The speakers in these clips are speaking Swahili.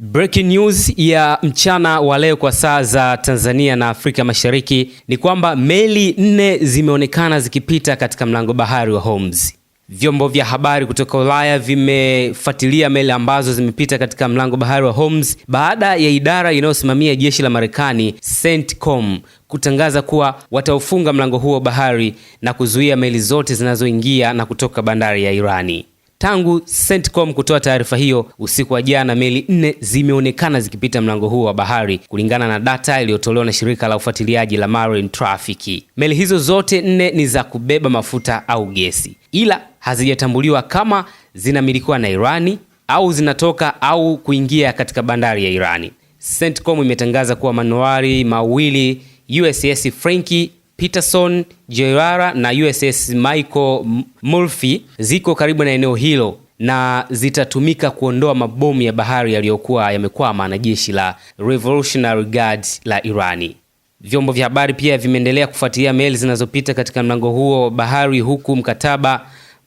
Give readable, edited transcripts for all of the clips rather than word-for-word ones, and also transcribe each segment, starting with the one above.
Breaking news ya mchana wa leo kwa saa za Tanzania na Afrika Mashariki ni kwamba meli 4 zimeonekana zikipita katika mlango bahari wa Hormuz. Vyombo vya habari kutoka Ulaya vimefuatilia meli ambazo zimepita katika mlango bahari wa Hormuz baada ya idara inayosimamia jeshi la Marekani CENTCOM kutangaza kuwa wataufunga mlango huo bahari na kuzuia meli zote zinazoingia na kutoka bandari ya Irani. Tangu CENTCOM kutoa taarifa hiyo usiku wa jana, meli 4 zimeonekana zikipita mlango huo wa bahari kulingana na data iliyotolewa na shirika la ufuatiliaji la Marine Traffic. Meli hizo zote 4 ni za kubeba mafuta au gesi, ila hazijatambuliwa kama zinamilikiwa na Irani au zinatoka au kuingia katika bandari ya Irani. CENTCOM imetangaza kuwa manuari mawili USS Franky Peterson Gerara na USS Michael Murphy ziko karibu na eneo hilo na zitatumika kuondoa mabomu ya bahari yaliyokuwa yamekwama na jeshi la Revolutionary Guard la Irani. Vyombo vya habari pia vimeendelea kufuatilia meli zinazopita katika mlango huo bahari huku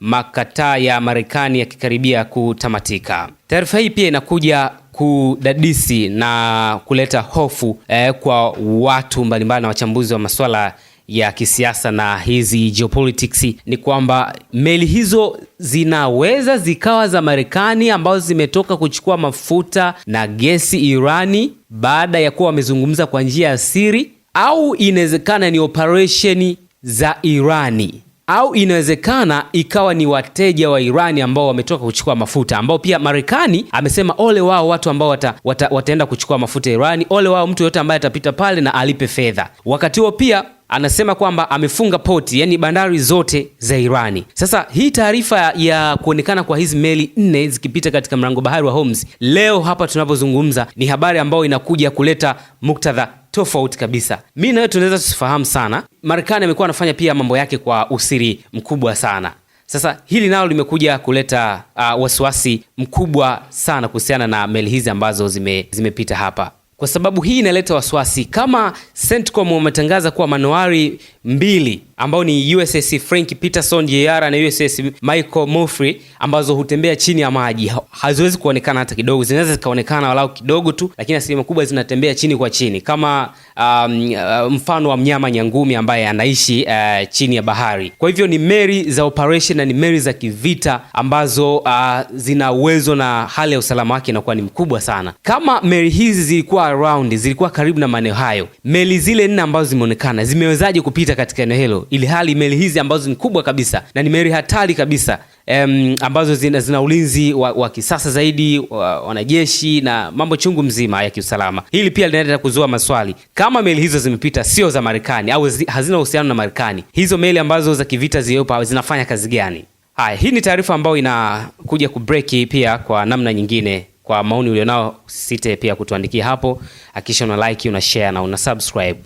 makataa ya Marekani yakikaribia kutamatika. Taarifa hii pia inakuja kudadisi na kuleta hofu kwa watu mbalimbali na wachambuzi wa masuala ya kisiasa na hizi geopolitics. Ni kwamba meli hizo zinaweza zikawa za Marekani ambazo zimetoka kuchukua mafuta na gesi Irani baada ya kuwa wamezungumza kwa njia ya siri, au inawezekana ni operation za Irani, au inawezekana ikawa ni wateja wa Irani ambao wametoka kuchukua mafuta, ambao pia Marekani amesema ole wao watu ambao wataenda kuchukua mafuta Irani, ole wao mtu yote ambaye atapita pale na alipe fedha. Wakati huo pia anasema kwamba amefunga poti, yani bandari zote za Irani. Sasa hii taarifa ya kuonekana kwa hizi meli 4 zikipita katika mlango bahari wa Hormuz leo hapa tunapozungumza ni habari ambayo inakuja kuleta muktadha tofauti kabisa. Mimi na wewe tunaweza tusifahamu sana. Marekani amekuwa anafanya pia mambo yake kwa usiri mkubwa sana. Sasa hili nalo limekuja kuleta wasiwasi mkubwa sana kuhusiana na meli hizi ambazo zimepita hapa. Kwa sababu hii inaleta wasiwasi kama CENTCOM wametangaza kuwa manuari 2 ambao ni USS Franky Peterson Gerara na USS Michael Murphy ambazo hutembea chini ya maji, haziwezi kuonekana hata kidogo. Zinaweza zikaonekana walau kidogo tu, lakini asilimia kubwa zinatembea chini kwa chini kama mfano wa mnyama nyangumi ambaye anaishi chini ya bahari. Kwa hivyo ni meli za operation na ni meli za kivita ambazo zina uwezo na hali ya usalama wake inakuwa ni mkubwa sana. Kama meli hizi zilikuwa around, zilikuwa karibu na maeneo hayo, meli zile 4 ambazo zimeonekana zimewezaje kupita katika eneo hilo, ili hali meli hizi ambazo ni kubwa kabisa na ni meli hatari kabisa ambazo zina ulinzi wa kisasa zaidi, wanajeshi na mambo chungu mzima ya kiusalama. Hili pia linaleta kuzua maswali. Kama meli hizo zimepita sio za Marekani au hazina uhusiano na Marekani, hizo meli ambazo za kivita ziopa zinafanya kazi gani? Haya, hii ni taarifa ambayo inakuja kubreak pia kwa namna nyingine. Kwa maoni ulionao, usisite pia kutuandikia hapo. Hakikisha una like, una share na una subscribe.